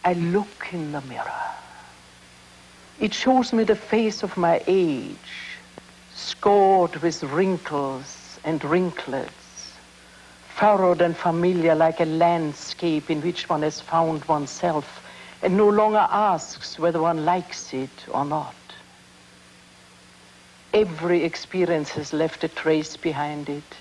I look in the mirror. It shows me the face of my age, scored with wrinkles and wrinklets, furrowed and familiar like a landscape in which one has found oneself and no longer asks whether one likes it or not. Every experience has left a trace behind it.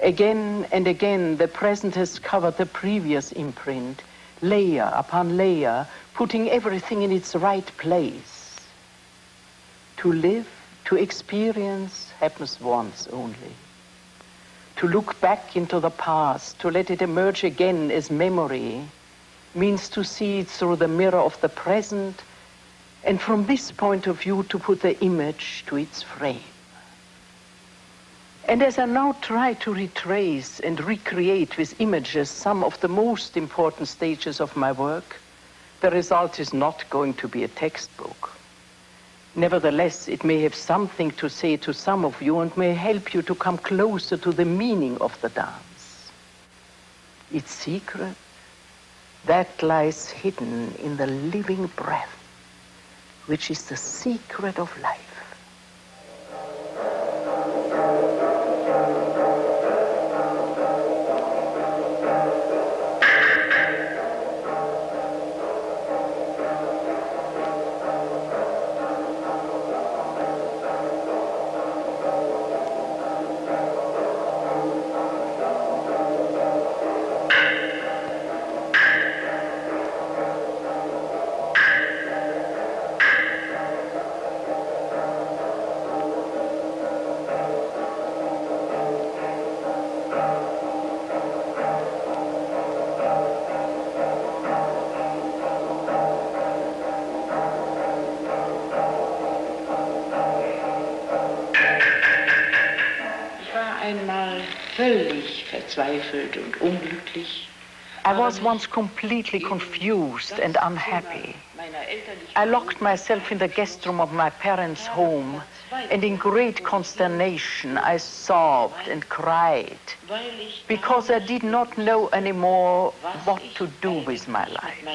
Again and again, the present has covered the previous imprint, layer upon layer, putting everything in its right place. To live, to experience, happens once only. To look back into the past, to let it emerge again as memory, means to see it through the mirror of the present, and from this point of view to put the image to its frame. And as I now try to retrace and recreate with images some of the most important stages of my work, the result is not going to be a textbook. Nevertheless, it may have something to say to some of you and may help you to come closer to the meaning of the dance. Its secret, that lies hidden in the living breath, which is the secret of life. I was once completely confused and unhappy. I locked myself in the guest room of my parents' home, and in great consternation I sobbed and cried because I did not know anymore what to do with my life.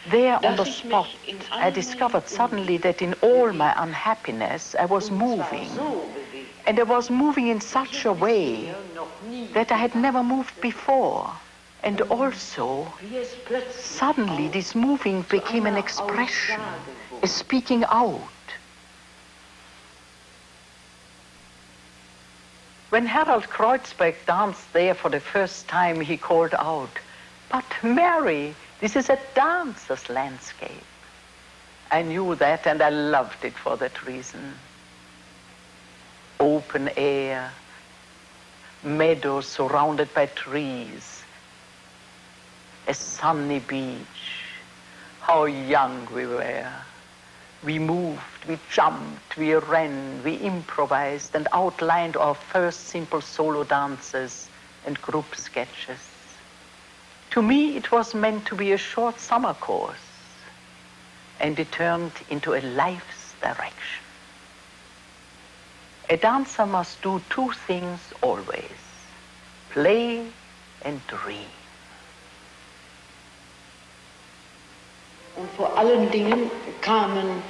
There on the spot, I discovered suddenly that in all my unhappiness, I was moving. And I was moving in such a way that I had never moved before. And also, suddenly this moving became an expression, a speaking out. When Harold Kreutzberg danced there for the first time, he called out, "But Mary, this is a dancer's landscape." I knew that and I loved it for that reason. Open air, meadows surrounded by trees, a sunny beach. How young we were. We moved, we jumped, we ran, we improvised and outlined our first simple solo dances and group sketches. To me, it was meant to be a short summer course, and it turned into a life's direction. A dancer must do two things always, play and dream. Und vor allen Dingen kamen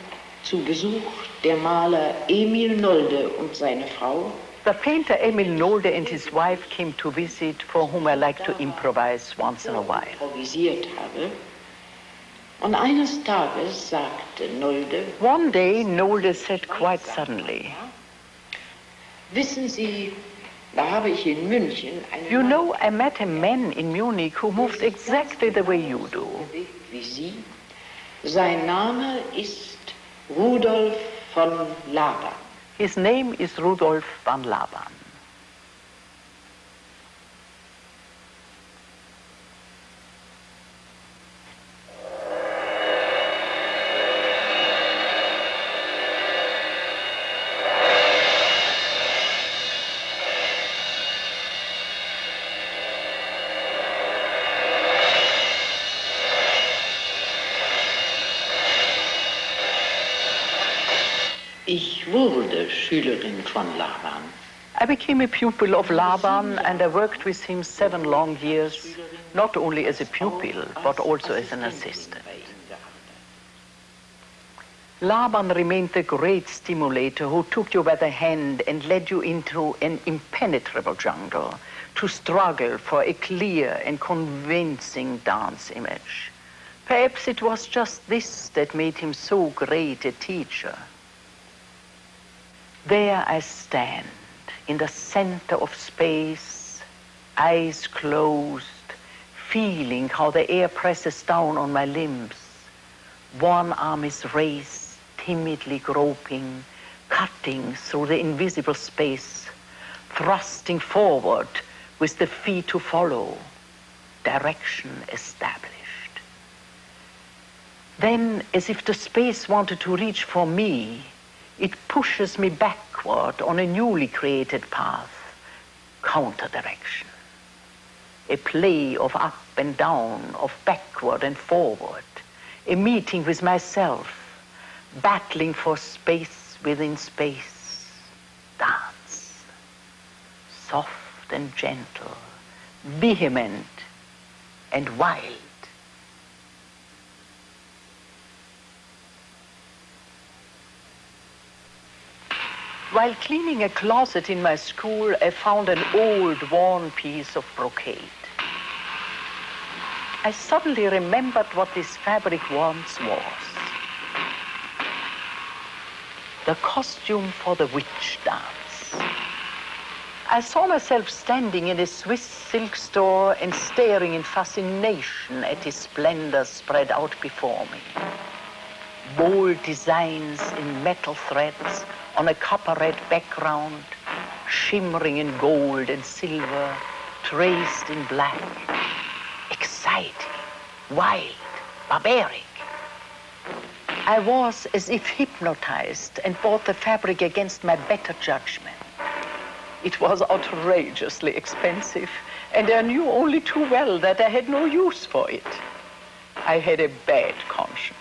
zu Besuch der Maler Emil Nolde und seine Frau. The painter Emil Nolde and his wife came to visit, for whom I like to improvise once in a while. Improvisiert habe. Und eines Tages sagte Nolde. One day, Nolde said quite suddenly, "Wissen Sie, da habe ich in München einen you know, I met a man in Munich who moved exactly the way you do. Wie Sie. Sein Name ist Rudolf von Laban." His name is Rudolf van Laban. Ich wurde Schülerin von Laban. I became a pupil of Laban, and I worked with him 7 long years, not only as a pupil, but also as an assistant. Laban remained the great stimulator who took you by the hand and led you into an impenetrable jungle to struggle for a clear and convincing dance image. Perhaps it was just this that made him so great a teacher. There I stand, in the center of space, eyes closed, feeling how the air presses down on my limbs. One arm is raised, timidly groping, cutting through the invisible space, thrusting forward with the feet to follow, direction established. Then, as if the space wanted to reach for me, it pushes me backward on a newly created path, counter direction. A play of up and down, of backward and forward, a meeting with myself, battling for space within space. Dance, soft and gentle, vehement and wild. While cleaning a closet in my school, I found an old, worn piece of brocade. I suddenly remembered what this fabric once was. The costume for the witch dance. I saw myself standing in a Swiss silk store and staring in fascination at its splendor spread out before me. Bold designs in metal threads on a copper-red background, shimmering in gold and silver, traced in black. Exciting, wild, barbaric. I was as if hypnotized and bought the fabric against my better judgment. It was outrageously expensive, and I knew only too well that I had no use for it. I had a bad conscience.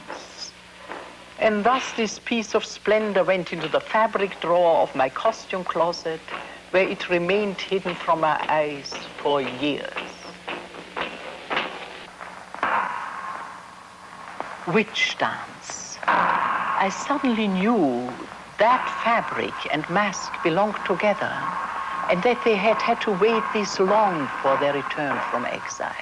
And thus this piece of splendor went into the fabric drawer of my costume closet, where it remained hidden from my eyes for years. Witch dance. I suddenly knew that fabric and mask belonged together, and that they had had to wait this long for their return from exile.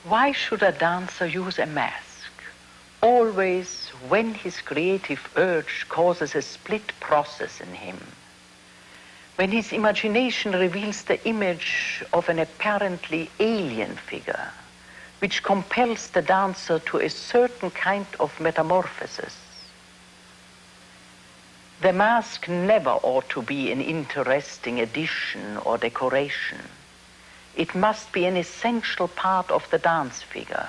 Why should a dancer use a mask? Always when his creative urge causes a split process in him, when his imagination reveals the image of an apparently alien figure, which compels the dancer to a certain kind of metamorphosis. The mask never ought to be an interesting addition or decoration. It must be an essential part of the dance figure,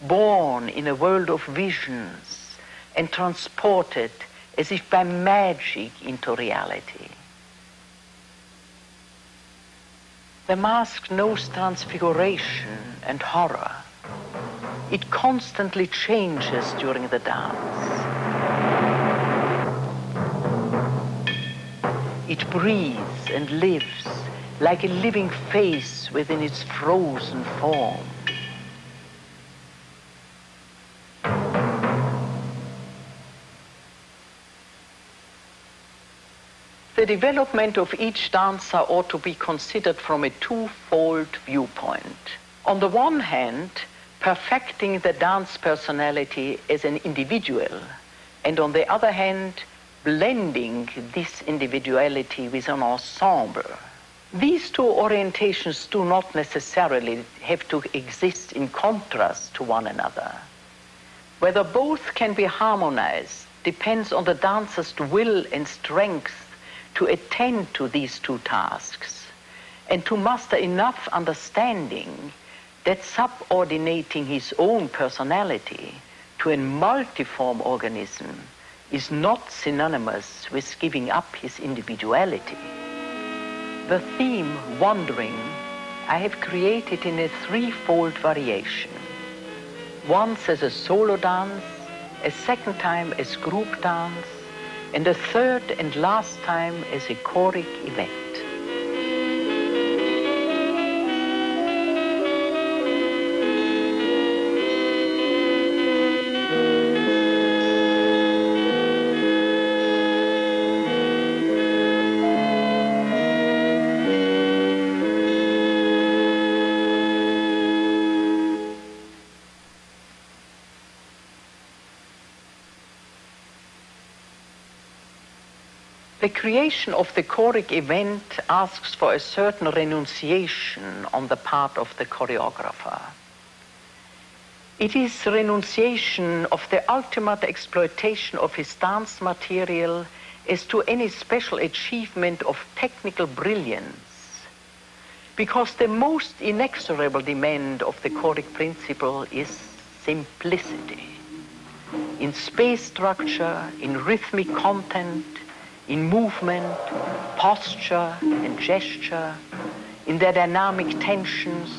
born in a world of visions and transported as if by magic into reality. The mask knows transfiguration and horror. It constantly changes during the dance. It breathes and lives like a living face within its frozen form. The development of each dancer ought to be considered from a twofold viewpoint. On the one hand, perfecting the dance personality as an individual, and on the other hand, blending this individuality with an ensemble. These two orientations do not necessarily have to exist in contrast to one another. Whether both can be harmonized depends on the dancer's will and strength to attend to these two tasks and to master enough understanding that subordinating his own personality to a multiform organism is not synonymous with giving up his individuality. The theme, Wandering, I have created in a threefold variation. Once as a solo dance, a second time as group dance, and a third and last time as a choric event. The creation of the choric event asks for a certain renunciation on the part of the choreographer. It is renunciation of the ultimate exploitation of his dance material as to any special achievement of technical brilliance, because the most inexorable demand of the choric principle is simplicity. In space structure, in rhythmic content, in movement, posture, and gesture, in their dynamic tensions,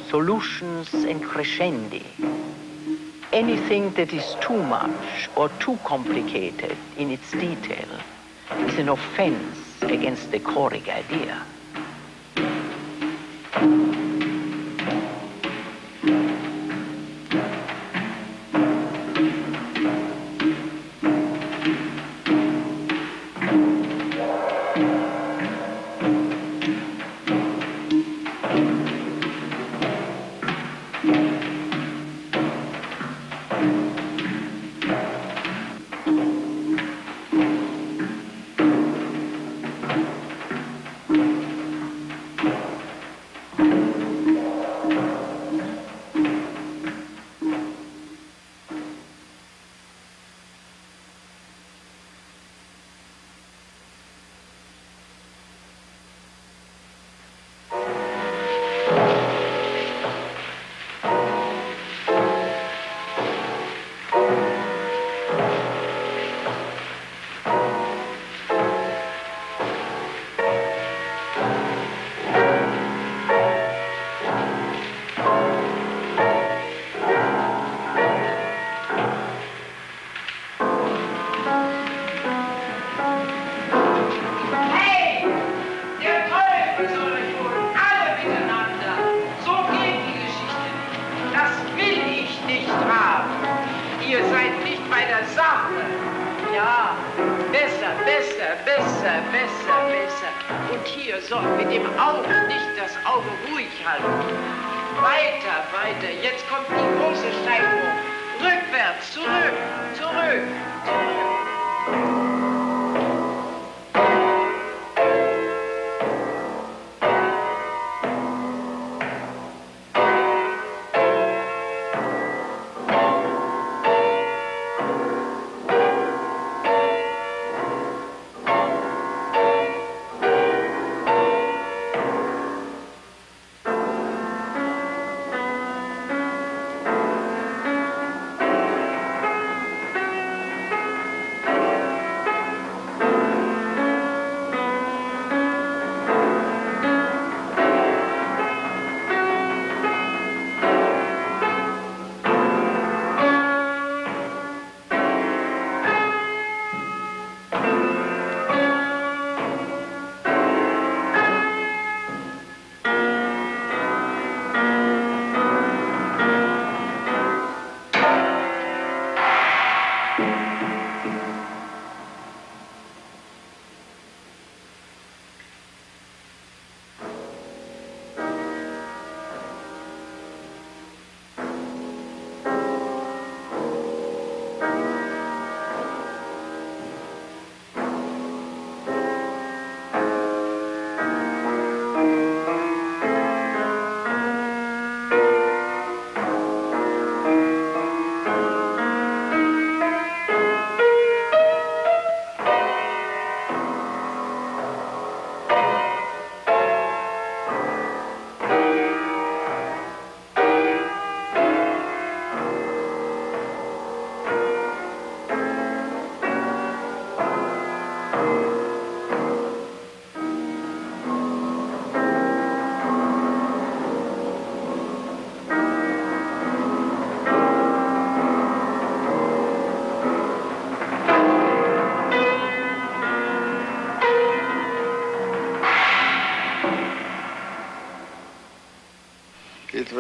solutions, and crescendi. Anything that is too much or too complicated in its detail is an offense against the choric idea. Und hier so mit dem Auge, nicht das Auge ruhig halten. Weiter, weiter. Jetzt kommt die große Steigerung. Rückwärts, zurück, zurück, zurück.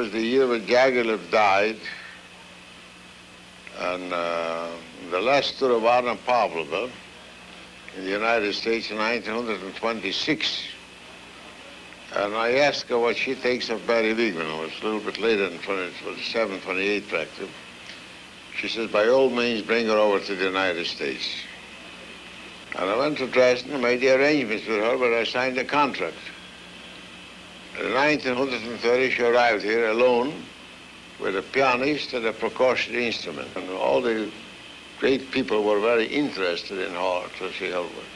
was the year when Jagerlov died, and the last tour of Anna Pavlova in the United States in 1926. And I asked her what she thinks of Barry Wigman. It was a little bit later than 27, 28 practically. She says, by all means, bring her over to the United States. And I went to Dresden and made the arrangements with her, but I signed a contract. In 1930, she arrived here alone with a pianist and a percussion instrument. And all the great people were very interested in her to see her work.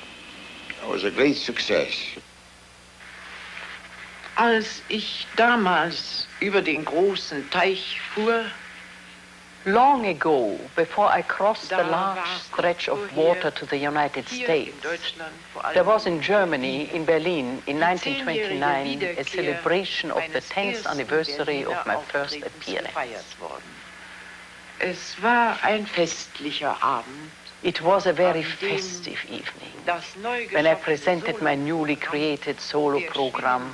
It was a great success. Als ich damals über den großen Teich fuhr, long ago, before I crossed the large stretch of water to the United States, there was in Germany, in Berlin, in 1929, a celebration of the 10th anniversary of my first appearance. Es war ein festlicher Abend. It was a very festive evening when I presented my newly created solo program,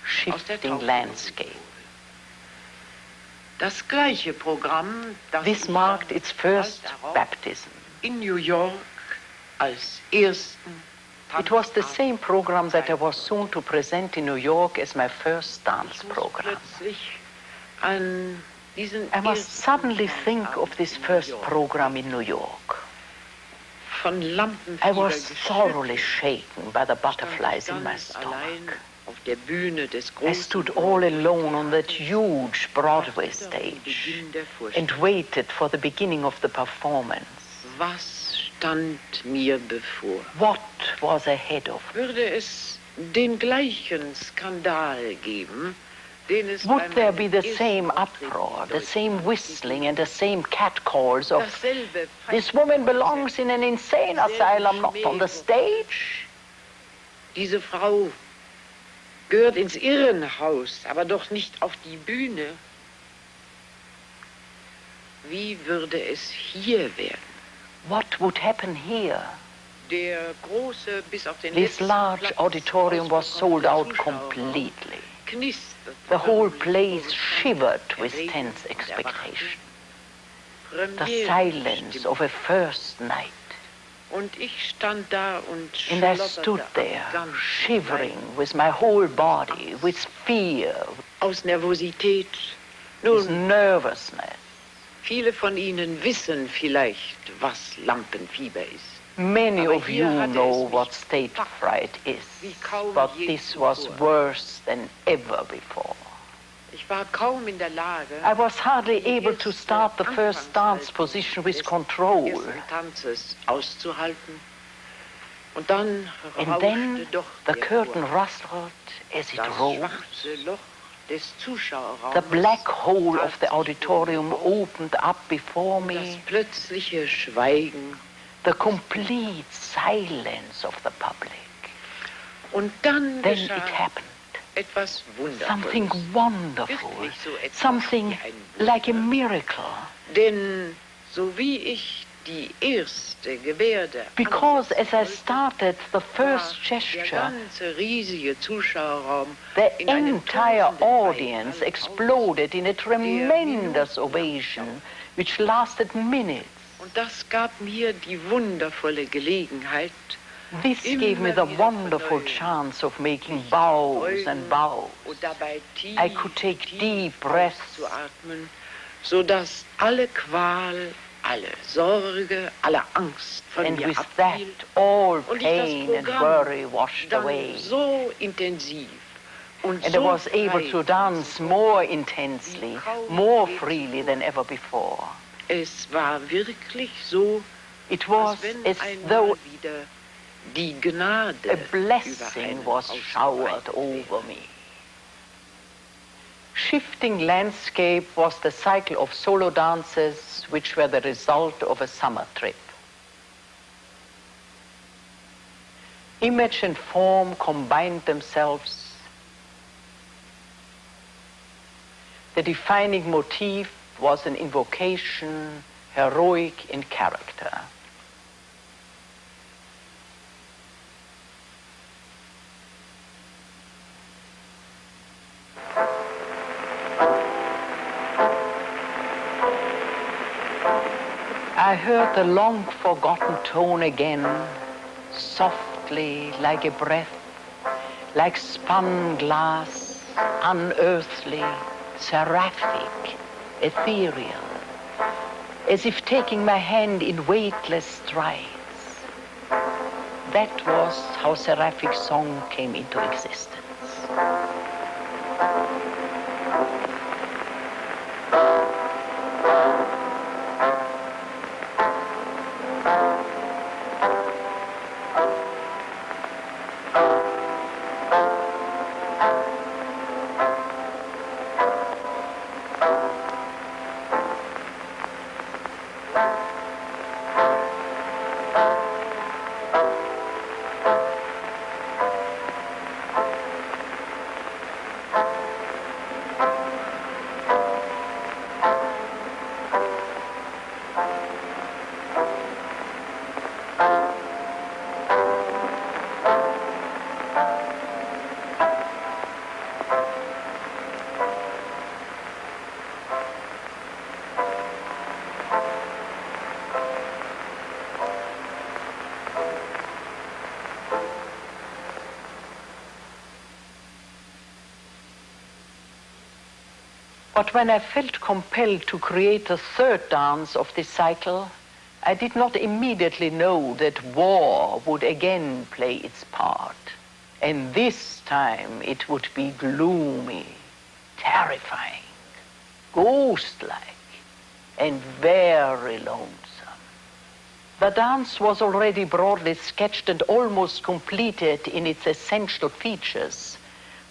Shifting Landscape. Das gleiche Programm, das This marked its first baptism. in New York als ersten. It was the same program that I was soon to present in New York as my first dance program. I must suddenly think of this first program in New York. I was thoroughly shaken by the butterflies in my stomach. I stood all alone on that huge Broadway stage and waited for the beginning of the performance. Was stand mir bevor? What was ahead of me? Würde es den gleichen Skandal geben, den es Would there be the same uproar, the same whistling and the same catcalls of this woman belongs in an insane asylum, not on the stage? Diese Frau gehört ins Irrenhaus, aber doch nicht auf die Bühne. Wie würde es hier werden? What would happen here? Der große, bis auf den This large auditorium was sold out completely. The whole place shivered with tense expectation. The silence of a first night. Und ich stand da und And I stood there, shivering with my whole body, with fear, aus Nervosität. with Nun, nervousness. viele von Ihnen wissen vielleicht, was Lampenfieber ist. Many Aber of hier you hatte know es what mich stage gepackt, fright is, wie kaum but je this was zuvor. worse than ever before. Ich war kaum in der Lage, I was hardly able to start the first dance position with control. ersten Tanzes auszuhalten. Und dann And then rauschte doch the der curtain Vorhang. rustled as it Das rose. schwarze Loch des Zuschauerraums. The black hole of the tat sich auditorium auf. opened up before Das me. plötzliche Schweigen. The complete silence of the public. Und dann Then geschah it happened. etwas Wundervolles. Something wonderful. Wirklich so etwas Something wie ein like a Wunder. miracle. Denn so wie ich die erste Gebärde Because as I ansetzen started the wollte, first war der gesture, ganze riesige Zuschauerraum the in einem entire tosenden audience Beifall exploded in a tremendous Minuten ovation, which lasted minutes. Und das gab mir die wundervolle Gelegenheit, This gave me the wonderful chance of making bows and bows. und dabei tief, I could take deep breaths, zu atmen, sodass alle Qual, alle Sorge, alle Angst von and mir with that abfiel all und ich das pain and Programm worry washed dann away. so intensiv und And I so was able frei to dance more intensely, more freely than ever before. Es war wirklich so, It was als wenn as einmal though wieder die Gnade a über blessing einen was showered ausgebreitet over me. Shifting Landscape was the cycle of solo dances which were the result of a summer trip. Image and form combined themselves. The defining motif was an invocation, heroic in character. I heard the long-forgotten tone again, softly like a breath, like spun glass, unearthly, seraphic, ethereal, as if taking my hand in weightless strides. That was how seraphic song came into existence. But when I felt compelled to create the third dance of this cycle, I did not immediately know that war would again play its part. And this time it would be gloomy, terrifying, ghost-like, and very lonesome. The dance was already broadly sketched and almost completed in its essential features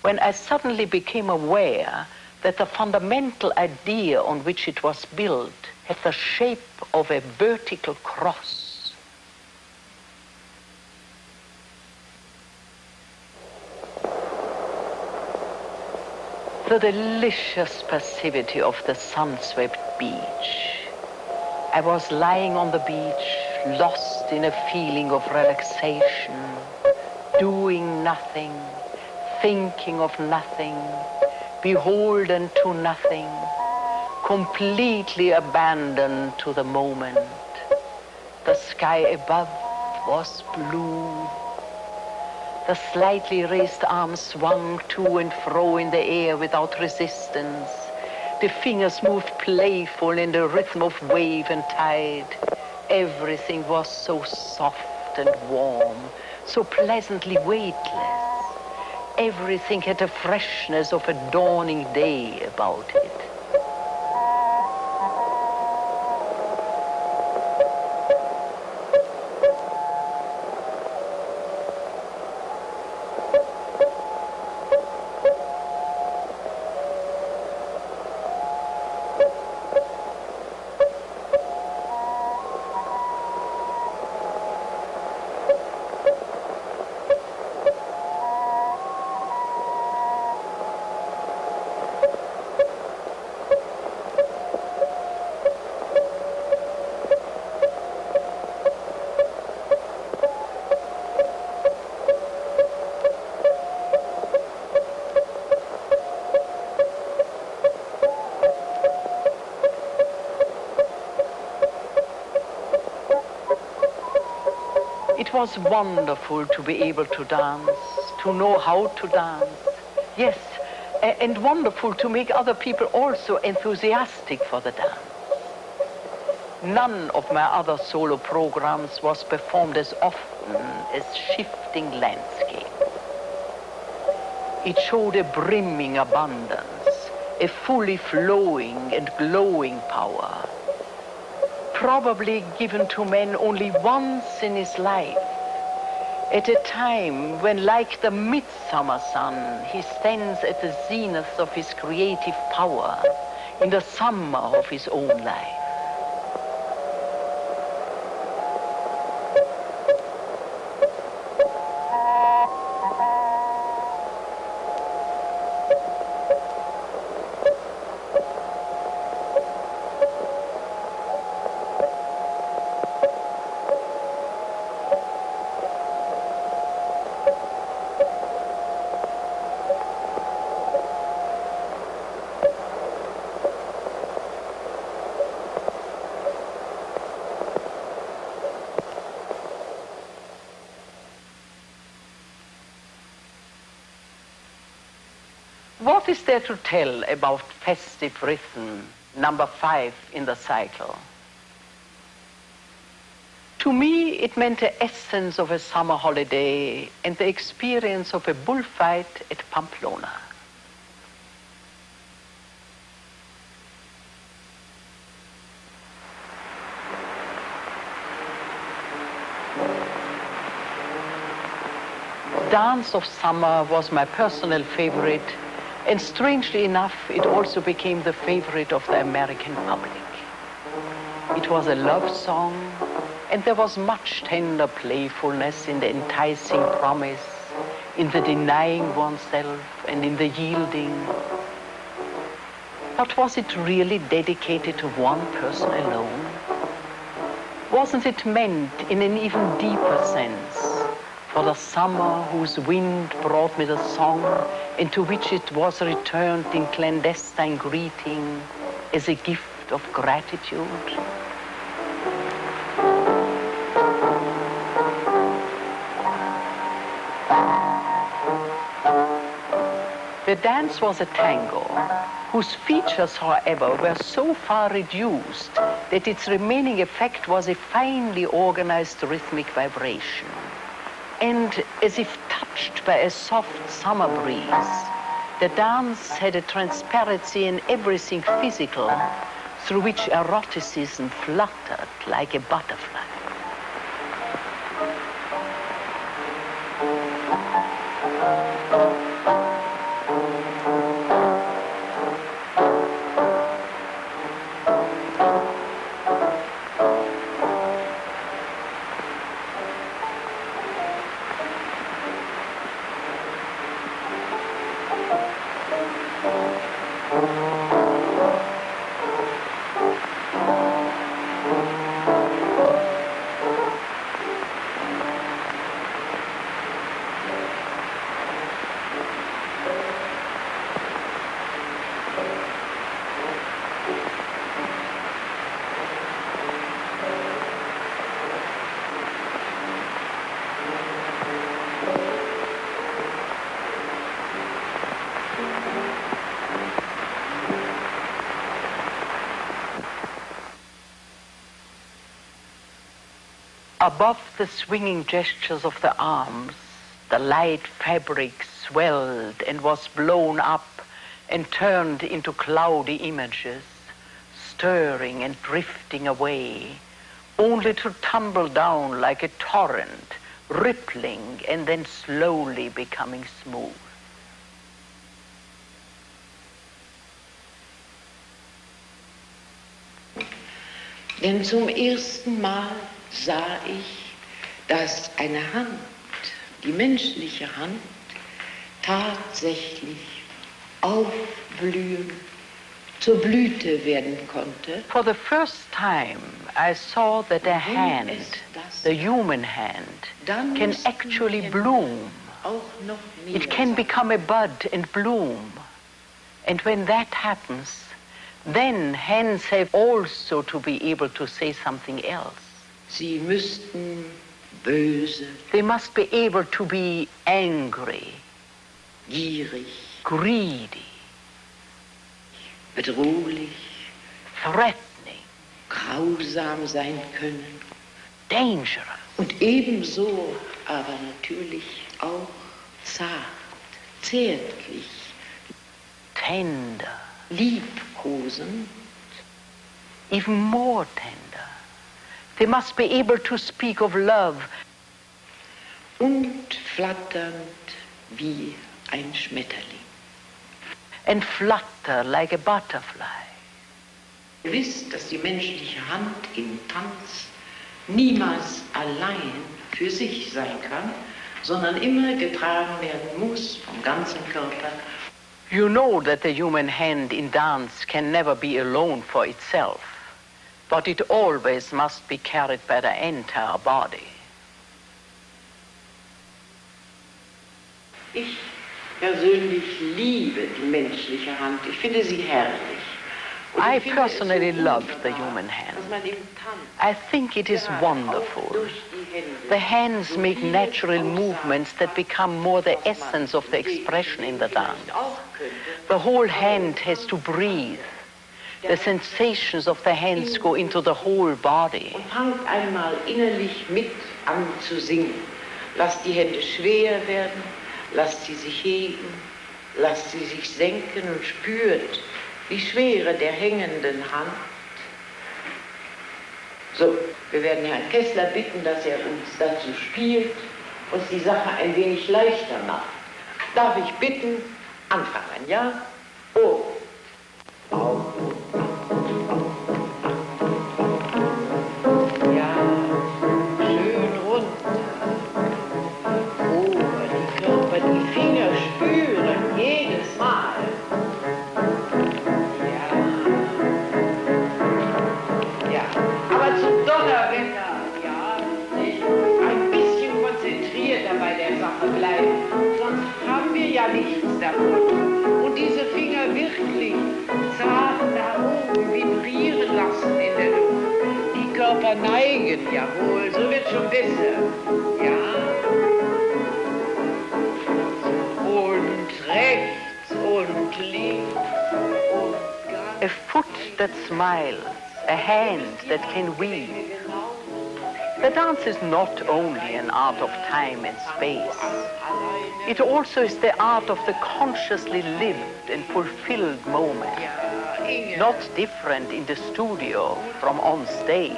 when I suddenly became aware that the fundamental idea on which it was built had the shape of a vertical cross. The delicious passivity of the sun-swept beach. I was lying on the beach, lost in a feeling of relaxation, doing nothing, thinking of nothing, beholden to nothing, completely abandoned to the moment. The sky above was blue. The slightly raised arms swung to and fro in the air without resistance. The fingers moved playful in the rhythm of wave and tide. Everything was so soft and warm, so pleasantly weightless. Everything had the freshness of a dawning day about it. It was wonderful to be able to dance, to know how to dance. Yes, and wonderful to make other people also enthusiastic for the dance. None of my other solo programs was performed as often as Shifting Landscape. It showed a brimming abundance, a fully flowing and glowing power, probably given to man only once in his life, at a time when, like the midsummer sun, he stands at the zenith of his creative power, in the summer of his own life. What is there to tell about festive rhythm, number 5 in the cycle? To me, it meant the essence of a summer holiday and the experience of a bullfight at Pamplona. Dance of Summer was my personal favorite, and strangely enough, it also became the favorite of the American public. It was a love song, and there was much tender playfulness in the enticing promise, in the denying oneself, and in the yielding. But was it really dedicated to one person alone? Wasn't it meant in an even deeper sense for the summer whose wind brought me the song, and to which it was returned in clandestine greeting as a gift of gratitude? The dance was a tango, whose features, however, were so far reduced that its remaining effect was a finely organized rhythmic vibration. And as if touched by a soft summer breeze, the dance had a transparency in everything physical through which eroticism fluttered like a butterfly. Above the swinging gestures of the arms, the light fabric swelled and was blown up and turned into cloudy images, stirring and drifting away, only to tumble down like a torrent, rippling and then slowly becoming smooth. Denn zum ersten Mal sah ich, dass eine Hand, die menschliche Hand, tatsächlich aufblühen, zur Blüte werden konnte. For the first time, I saw that a hand, the human hand, can actually bloom. It can become a bud and bloom. And when that happens, then hands have also to be able to say something else. Sie müssten böse, They must be able to be angry, gierig, greedy, bedrohlich, threatening, grausam sein können. dangerous. Und ebenso aber natürlich auch zart, zärtlich, Tender, liebkosend, even more tender. They must be able to speak of love und flatternd wie ein Schmetterling. and flutter like a butterfly. Ihr wisst, dass die menschliche Hand im Tanz niemals allein für sich sein kann, sondern immer getragen werden muss vom ganzen Körper. You know that the human hand in dance can never be alone for itself, but it always must be carried by the entire body. Ich persönlich liebe die menschliche Hand. Ich finde sie herrlich. I personally love the human hand. I think it is wonderful. The hands make natural movements that become more the essence of the expression in the dance. The whole hand has to breathe. The sensations of the hands go into the whole body. Und fangt einmal innerlich mit an zu singen. Lasst die Hände schwer werden, lasst sie sich heben, lasst sie sich senken und spürt die Schwere der hängenden Hand. So, wir werden Herrn Kessler bitten, dass er uns dazu spielt, uns die Sache ein wenig leichter macht. Darf ich bitten, anfangen, ja? Oh. Auf. Ja, schön runter. Ober die Körper, die Finger spüren jedes Mal. Aber zum Donnerwetter, ja, nicht? Ein bisschen konzentrierter bei der Sache bleiben, sonst haben wir ja nichts davon. Und diese Finger wirklich zart da oben vibrieren lassen in der Luft. Die Körper neigen, jawohl, so wird schon besser. Ja. Und rechts und links und ganz. A foot that smiles, a hand that can weave. The dance is not only an art of time and space. It also is the art of the consciously lived and fulfilled moment. Not different in the studio from on stage.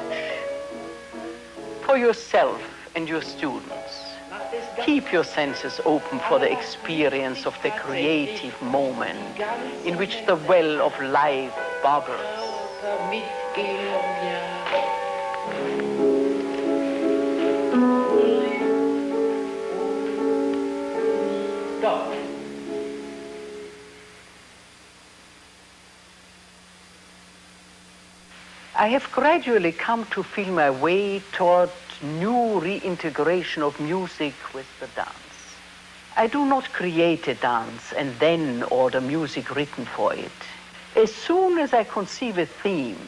For yourself and your students, keep your senses open for the experience of the creative moment in which the well of life bubbles. Stop. I have gradually come to feel my way toward new reintegration of music with the dance. I do not create a dance and then order music written for it. As soon as I conceive a theme,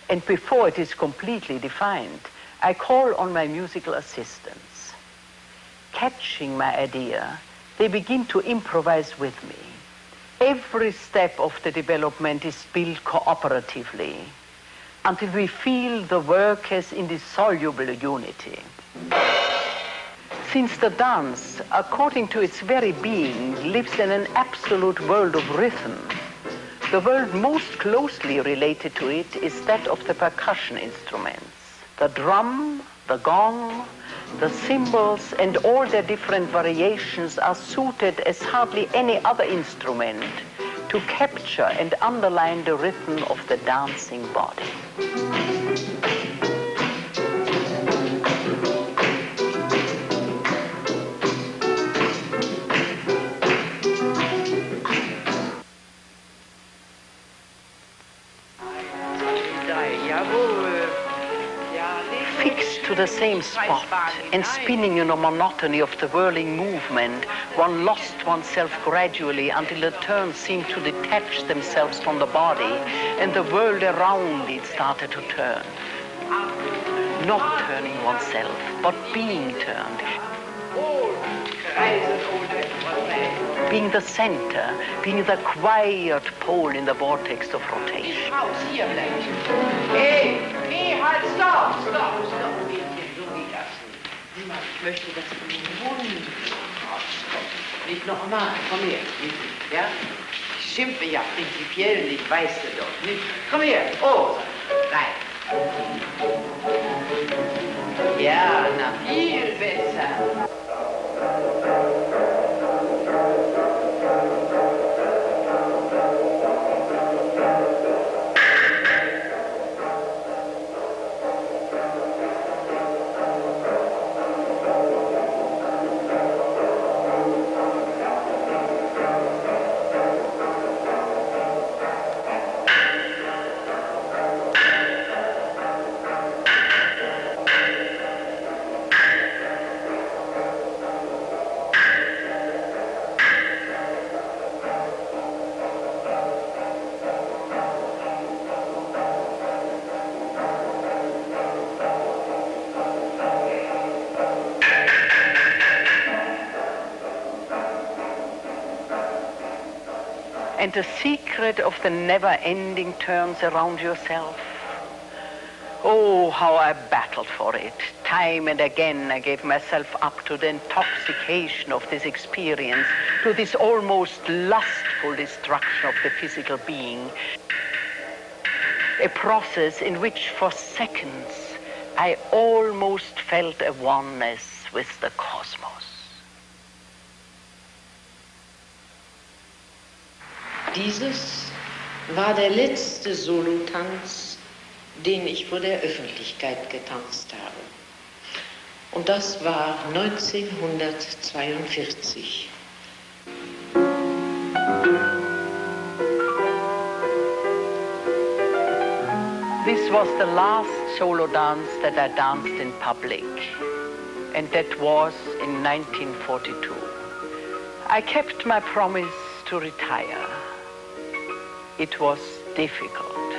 and before it is completely defined, I call on my musical assistants. Catching my idea, they begin to improvise with me. Every step of the development is built cooperatively until we feel the work has indissoluble unity. Since the dance, according to its very being, lives in an absolute world of rhythm, the world most closely related to it is that of the percussion instruments. The drum, the gong, the cymbals, and all their different variations are suited as hardly any other instrument to capture and underline the rhythm of the dancing body. Fixed to the same spot and spinning in a monotony of the whirling movement, one lost oneself gradually until the turns seemed to detach themselves from the body and the world around it started to turn. Not turning oneself, but being turned. Being the center, being the quiet pole in the vortex of rotation. Hey, nee, halt, stopp. So geht das nicht. Ich möchte das Mund rauskommen. Nicht noch einmal, komm her, ja? Ich schimpfe ja prinzipiell nicht, weißt du doch, nicht? Komm her, oh, rein. Ja, na, viel besser. and the secret of the never-ending turns around yourself. Oh, how I battled for it. Time and again I gave myself up to the intoxication of this experience, to this almost lustful destruction of the physical being. A process in which for seconds I almost felt a oneness with the cosmos. Dieses war der letzte Solotanz, den ich vor der Öffentlichkeit getanzt habe. Und das war 1942. This was the last solo dance that I danced in public, and that was in 1942. I kept my promise to retire. It was difficult,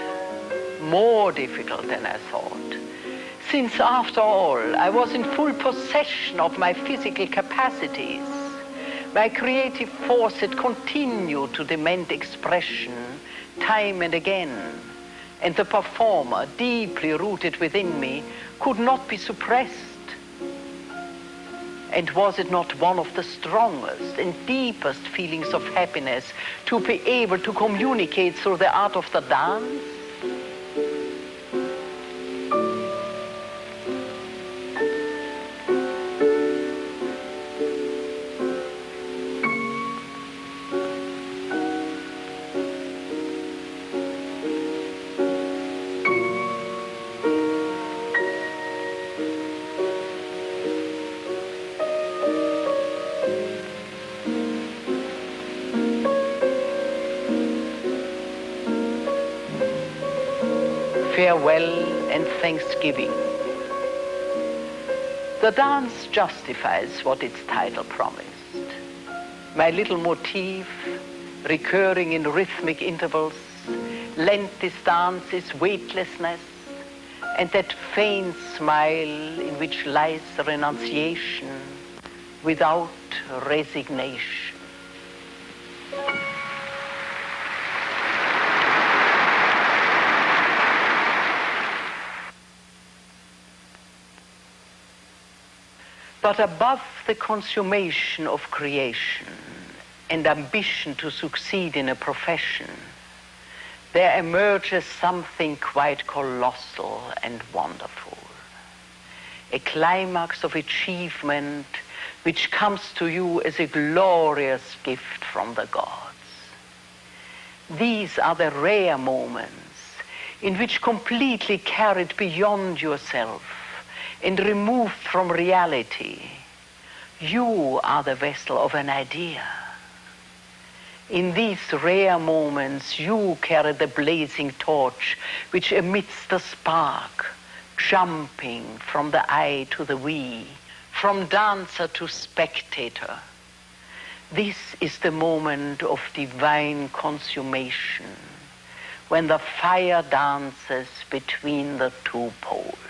more difficult than I thought, since after all, I was in full possession of my physical capacities. My creative force had continued to demand expression time and again, and the performer, deeply rooted within me, could not be suppressed. And was it not one of the strongest and deepest feelings of happiness to be able to communicate through the art of the dance? Farewell and thanksgiving. The dance justifies what its title promised. My little motif, recurring in rhythmic intervals, lent this dance its weightlessness and that faint smile in which lies renunciation without resignation. But above the consummation of creation and ambition to succeed in a profession, there emerges something quite colossal and wonderful. A climax of achievement which comes to you as a glorious gift from the gods. These are the rare moments in which, completely carried beyond yourself and removed from reality, you are the vessel of an idea. In these rare moments, you carry the blazing torch which emits the spark, jumping from the I to the we, from dancer to spectator. This is the moment of divine consummation, when the fire dances between the two poles.